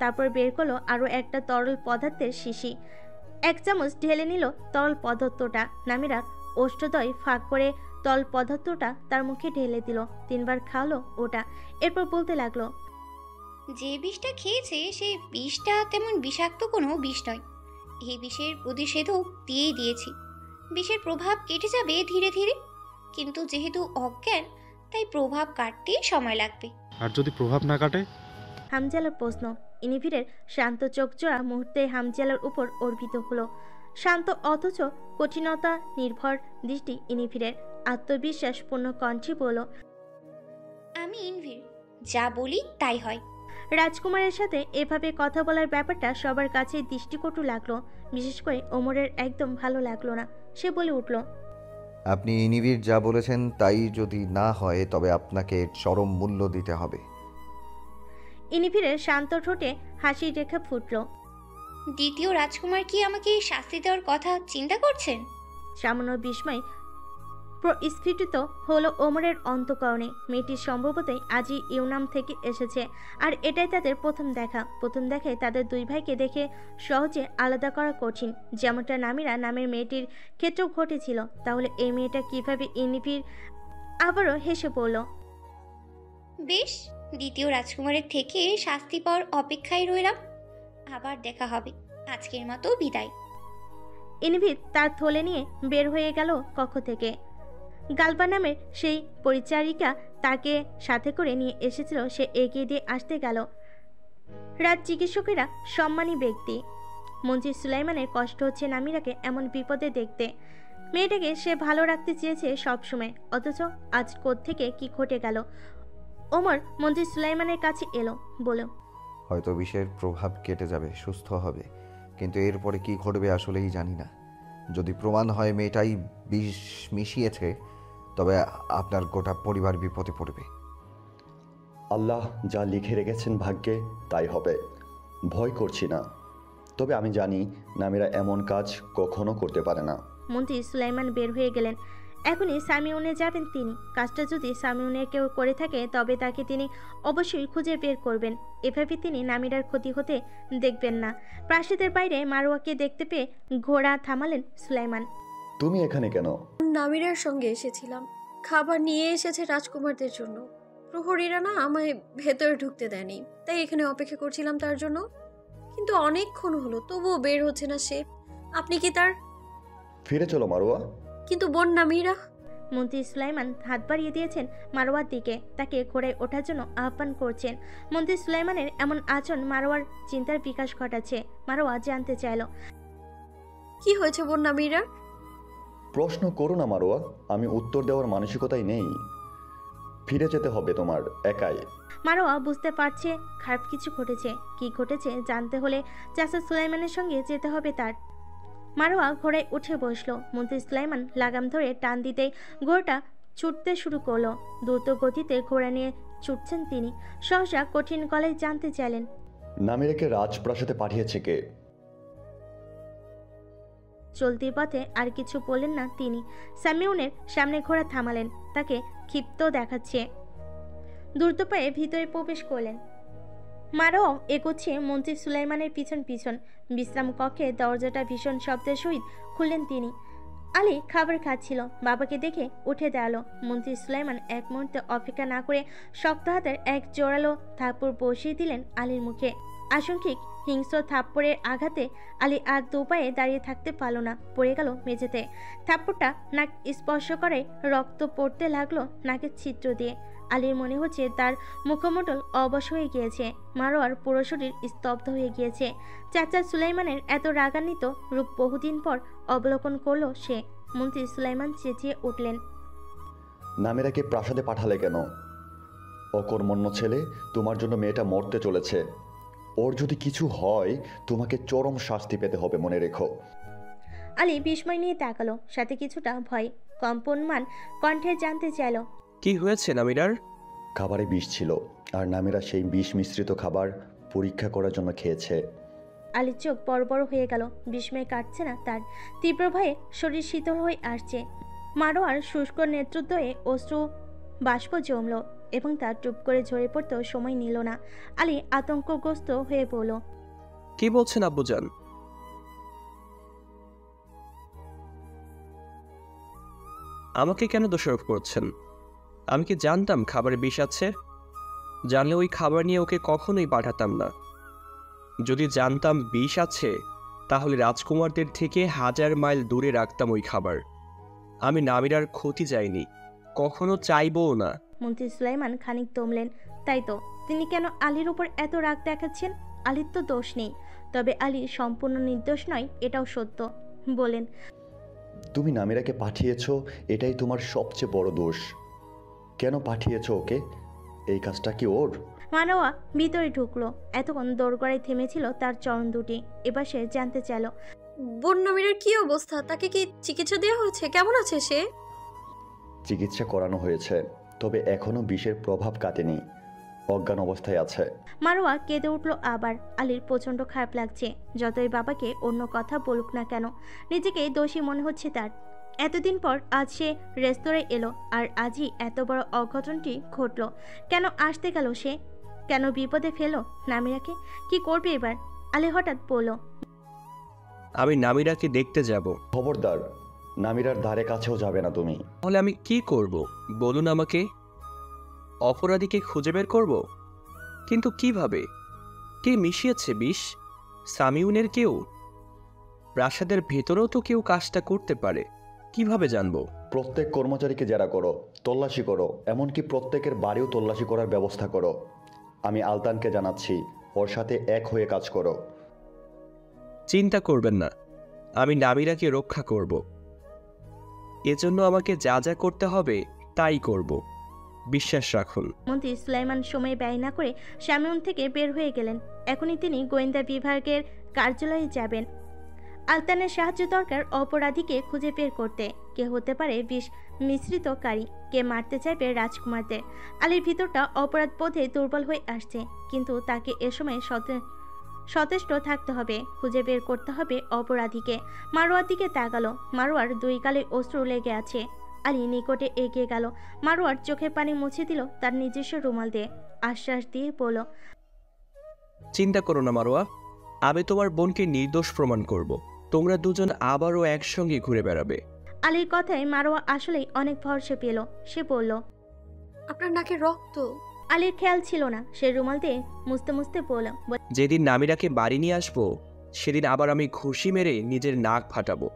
তারপর বের করলো আরও একটা তরল পদার্থের শিশি। এক চামচ ঢেলে নিল তরল পদার্থটা। নামিরা ওষ্ঠদ্বয় ফাঁক করে তরল পদার্থটা তার মুখে ঢেলে দিল। 3 বার খাওয়ালো ওটা। এরপর বলতে লাগলো, যে বিষটা খেয়েছে সেই বিষটা তেমন বিষাক্ত কোনো বিষ নয়। এই বিষের প্রতিষেধক দিয়েই দিয়েছি। বিষের প্রভাব কেটে যাবে ধীরে ধীরে, কিন্তু যেহেতু অজ্ঞান তাই প্রভাব কাটতে সময় লাগবে। আর যদি প্রভাব না কাটে? হামজালার প্রশ্ন। ইনিফিরের শান্ত চোখ জোড়া মুহূর্তে হামজালার উপর অর্পিত হলো। শান্ত অথচ কঠিনতা নির্ভর দৃষ্টি ইনিফিরের। আত্মবিশ্বাসপূর্ণ কণ্ঠে বলল, আমি ইনভির, যা বলি তাই হয়। রাজকুমারের সাথে এভাবে কথা বলার ব্যাপারটা সবার কাছে দৃষ্টিকটু লাগলো। বিশেষ করে ওমরের একদম ভালো লাগলো না। সে বলে উঠল, আপনি ইনিবির যা বলেছেন তাই যদি না হয় তবে আপনাকে চরম মূল্য দিতে হবে। ইনিফিরের শান্ত ঠোঁটে হাসির রেখা ফুটল। দ্বিতীয় রাজকুমার কি আমাকে শাস্তি দেওয়ার কথা চিন্তা করছেন? সামান্য বিস্ময় প্রস্ফুটিত হলো ওমরের অন্তঃকরণে। মেয়েটি সম্ভবতই আজই ইউনাম থেকে এসেছে, আর এটাই তাদের প্রথম দেখা। প্রথম দেখায় তাদের দুই ভাইকে দেখে সহজে আলাদা করা কঠিন, যেমনটা নামিরা নামের মেয়েটির ক্ষেত্রেও ঘটেছিল। তাহলে এই মেয়েটা কিভাবে ইনিফির? আবারও হেসে পড়ল। বেশ, দ্বিতীয় রাজকুমারের থেকে শাস্তি পাওয়ার অপেক্ষায় রইলাম। আবার দেখা হবে, আজকের মতো বিদায়। ইনভিদ তার থলে নিয়ে বের হয়ে গেল কক্ষ থেকে। গালবা নামের সেই পরিচারিকা তাকে সাথে করে নিয়ে এসেছিল। সে এগিয়ে দিয়ে আসতে গেল। রাজ চিকিৎসকেরা সম্মানী ব্যক্তি। মঞ্জির সুলাইমানের কষ্ট হচ্ছে নামিরাকে এমন বিপদে দেখতে। মেয়েটাকে সে ভালো রাখতে চেয়েছে সবসময়, অথচ আজ কোত্থেকে কি ঘটে গেল। ওমর মঞ্জির সুলাইমানের কাছে এলো, বলল, হয়তো বিষের প্রভাব কেটে যাবে, সুস্থ হবে, কিন্তু এরপরে কি ঘটবে আসলেই জানি না। যদি প্রমাণ হয় মেয়েটাই বিষ মিশিয়েছে তবে আপনার গোটা পরিবার বিপদে পড়বে। আল্লাহ যা লিখে রেখেছেন ভাগ্যে তাই হবে, ভয় করছি না। তবে আমি জানি নামিরা এমন কাজ কখনো করতে পারে না। মন্ত্রী সুলাইমান বের হয়ে গেলেন। এখনই সামিউনে যাবেন তিনি। কাজটা যদি সামিউনের কেউ করে থাকে তবে তাকে তিনি অবশ্যই খুঁজে বের করবেন। এভাবে তিনি নামিরার ক্ষতি হতে দেখবেন না। প্রাসাদের বাইরে মারোয়াকে দেখতে পেয়ে ঘোড়া থামালেন সুলাইমান। তুমি এখানে কেন? নামিরার সঙ্গে এসেছিলাম, খাবার নিয়ে এসেছে রাজকুমারদের জন্য। প্রহরীরা না আমায় ভেতরে ঢুকতে দেয়নি, তাই এখানে অপেক্ষা করছিলাম তার জন্য। কিন্তু অনেকক্ষণ হলো, তবুও বের হচ্ছে না সে। আপনি কি তার? ফিরে চলো মারোয়া। কিন্তু বোন নামিরা। মন্ত্রী সুলাইমান হাত বাড়িয়ে দিয়েছেন মারোয়ার দিকে, তাকে ঘোড়ায় ওঠার জন্য আহ্বান করছেন। মন্ত্রী সুলাইমানের এমন আচরণ মারোয়ার চিন্তার বিকাশ ঘটাচ্ছে। মারোয়া জানতে চাইল, কি হয়েছে বোন নামিরা? প্রশ্ন করো না মারোয়া, আমি উত্তর দেওয়ার মানসিকতাই নেই। ফিরে যেতে হবে তোমার একাই। মারোয়া বুঝতে পারছে খারাপ কিছু ঘটেছে। কি ঘটেছে জানতে হলে চাচা সুলাইমানের সঙ্গে যেতে হবে তার। মারোয়া ঘোড়ায় উঠে বসলো। মন্ত্রী সুলাইমান লাগাম ধরে টান দিতে ঘোড়াটা ছুটতে শুরু করলো। দ্রুত গতিতে ঘোড়া নিয়ে ছুটছেন তিনি। সহসা কঠিন গলায় জানতে চাইলেন, নামিরাকে রাজপ্রাসাদে পাঠিয়েছে কে? চলতি পথে আর কিছু বললেন না তিনি। সামিউনের সামনে ঘোড়া থামালেন, তাকে ক্ষিপ্ত দেখাচ্ছে। দ্রুত পায়ে ভিতরে প্রবেশ করলেন। মারোয়াও এগোচ্ছে মন্ত্রী সুলাইমানের পিছন পিছন। বিশ্রাম কক্ষে দরজাটা ভীষণ শব্দের সহিত খুললেন তিনি। আলী খাবার খাচ্ছিল। বাবাকে দেখে উঠে দাঁড়ালো। মন্ত্রী সুলাইমান এক মুহূর্তে অপেক্ষা না করে শক্ত হাতের এক জোরালো থাপ্পড় বসিয়ে দিলেন আলীর মুখে। আশঙ্কিক হিংস্র থাপ্পড়ের আঘাতে আলী আর দু পায়ে দাঁড়িয়ে থাকতে পারল না, পড়ে গেল মেঝেতে। থাপ্পড়টা নাক স্পর্শ করে রক্ত পড়তে লাগলো নাকের ছিদ্র দিয়ে। আলীর মনে হচ্ছে তার মুখমণ্ডল অবশ হয়ে গিয়েছে। মারোয়ার পুরো শরীর স্তব্ধ হয়ে গিয়েছে। চাচা সুলাইমানের এত রাগান্বিত রূপ বহুদিন পর অবলোকন করলো সে। মন্ত্রী সুলাইমান চেঁচিয়ে উঠলেন, নামিরাকে প্রাসাদে পাঠালে কেন? অকর্মণ্য ছেলে, তোমার জন্য মেয়েটা মরতে চলেছে। ওর যদি কিছু হয় তোমাকে চরম শাস্তি পেতে হবে, মনে রেখো। আলী বিস্ময় নিয়ে তাকালো, সাথে কিছুটা ভয় কম্পনমান কণ্ঠে জানতে চাইল, কি হয়েছে নামিরার? খাবারে বিষ ছিল, আর নামিরা সেই বিষ মিশ্রিত খাবার পরীক্ষা করার জন্য খেয়েছে। আলীর চোখ বড় বড় হয়ে গেল। বিস্ময় কাটছে না তার। তীব্র ভয়ে শরীর শীতল হয়ে আসছে। মারোয়ার শুষ্ক নেতৃত্বে অশ্রু বাষ্প জমল এবং তার টুপ করে ঝরে পড়তেও সময় নিল না। আলী আতঙ্কগ্রস্ত হয়ে পড়ল। কি বলছেন আব্বুজান? আমাকে কেন দোষারোপ করছেন? আমি কি জানতাম খাবারে বিষ আছে? জানলে ওই খাবার নিয়ে ওকে কখনোই পাঠাতাম না। যদি জানতাম বিষ আছে তাহলে রাজকুমারদের থেকে 1000 মাইল দূরে রাখতাম ওই খাবার। আমি নামিরার ক্ষতি চাইনি, কখনো চাইবও না। মন্ত্রী সুলাইমান খানিক দমলেন। তাই তো, তিনি কেন আলীর উপর এত রাগ দেখাচ্ছেন? আলীর তো দোষ নেই, তবে আলী সম্পূর্ণ নির্দোষ নয়, এটাও সত্য। বলেন, তুমি নামিরাকে পাঠিয়েছো, এটাই তোমার সবচেয়ে বড় দোষ। কেন পাঠিয়েছো ওকে? এই কাজটা কি ওর? মারোয়া ভিতরে ঢুকলো। এতক্ষণ দোরগড়ায় থেমেছিল তার চরণ দুটি। এবার সে জানতে চাইল, বোন নামিরার কি অবস্থা? তাকে কি চিকিৎসা দেওয়া হয়েছে? কেমন আছে সে? চিকিৎসা করানো হয়েছে, তবে এখনো বিষের প্রভাব কাটেনি, অজ্ঞান অবস্থায় আছে। মারোয়া কেঁদে উঠল আবার। আলীর প্রচন্ড খারাপ লাগছে। যতই বাবাকে অন্য কথা বলুক না কেন, নিজেকে দোষী মনে হচ্ছে তার। এতদিন পর আজ সে রেস্তোরাঁয় এলো, আর আজই এত বড় অঘটনটি ঘটল। কেন আসতে গেল সে? কেন বিপদে ফেলো নামিরাকে? কি করবে এবার? আলী হঠাৎ বলল, আমি নামিরাকে দেখতে যাব। খবরদার, নামিরার ধারে কাছেও যাবে না তুমি। তাহলে আমি কি করব বলুন আমাকে? অপরাধীকে খুঁজে বের করব? কিন্তু কিভাবে? কে মিশিয়েছে বিষ? সামিউনের কেউ? প্রাসাদের ভেতরেও তো কেউ কাজটা করতে পারে, কিভাবে জানবো? প্রত্যেক কর্মচারীকে জেরা করো, তল্লাশি করো, এমনকি প্রত্যেকের বাড়িও তল্লাশি করার ব্যবস্থা করো। আমি আলতানকে জানাচ্ছি, ওর সাথে এক হয়ে কাজ করো। চিন্তা করবেন না, আমি নামিরাকে রক্ষা করব। এজন্য আমাকে যা যা করতে হবে তাই করব, বিশ্বাস রাখুন। মন্ত্রী সুলাইমান সময় ব্যয় না করে সামিউন থেকে বের হয়ে গেলেন। এখনই তিনি গোয়েন্দা বিভাগের কার্যালয়ে যাবেন। আলতানের সাহায্য দরকার অপরাধীকে খুঁজে বের করতে। কে হতে পারে বিষ মিশ্রিতকারী? কে মারতে চাইবে রাজকুমারদের? আলীর ভিতরটা অপরাধ বোধে দুর্বল হয়ে আসছে, কিন্তু তাকে এ সময় সচেষ্ট থাকতে হবে। খুঁজে বের করতে হবে অপরাধীকে। মারোয়ার দিকে তাকালো। মারোয়ার দুই গালে অশ্রু লেগে আছে। আলী নিকটে এগিয়ে গেল। মারোয়ার চোখের পানি মুছে দিল তার নিজস্ব রুমাল দিয়ে। আশ্বাস দিয়ে বলল, চিন্তা করো না মারোয়া, আমি তোমার বোনকে নির্দোষ প্রমাণ করব। তোমরা দুজন আবারও একসঙ্গে ঘুরে বেড়াবে। আলীর কথায় মারোয়া আসলেই অনেক ভরসা পেল। সে বলল, আপনার নাকে রক্ত। আলীর খেয়াল ছিল না। সে রুমাল দিয়ে মুছতে মুছতে বলল, যেদিন নামিরাকে বাড়ি নিয়ে আসবো, সেদিন আবার আমি ঘুষি মেরে নিজের নাক ফাটাবো।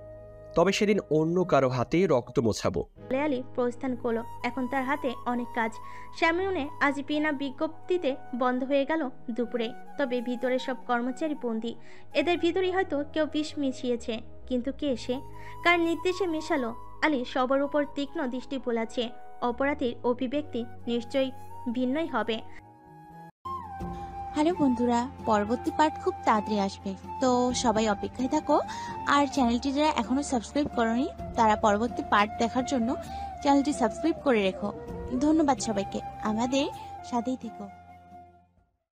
তবে সেদিন অন্য কারো হাতে রক্ত মোছাবো। আলী প্রস্থান করলো। এখন তার হাতে অনেক কাজ। সামিউনে আজ বিনা বিজ্ঞপ্তিতে বন্ধ হয়ে গেল দুপুরে। তবে ভিতরে সব কর্মচারী বন্দী। এদের ভিতরেই হয়তো কেউ বিষ মিশিয়েছে, কিন্তু কে সে? কার নির্দেশে মেশালো? আলী সবার উপর তীক্ষ্ণ দৃষ্টি বোলাচ্ছে। অপরাধীর অভিব্যক্তি নিশ্চয়ই ভিন্নই হবে। হ্যালো বন্ধুরা, পরবর্তী পার্ট খুব তাড়াতাড়ি আসবে, তো সবাই অপেক্ষায় থাকো। আর চ্যানেলটি যারা এখনো সাবস্ক্রাইব করোনি, তারা পরবর্তী পার্ট দেখার জন্য চ্যানেলটি সাবস্ক্রাইব করে রেখো। ধন্যবাদ সবাইকে, আমাদের সাথেই থেকো।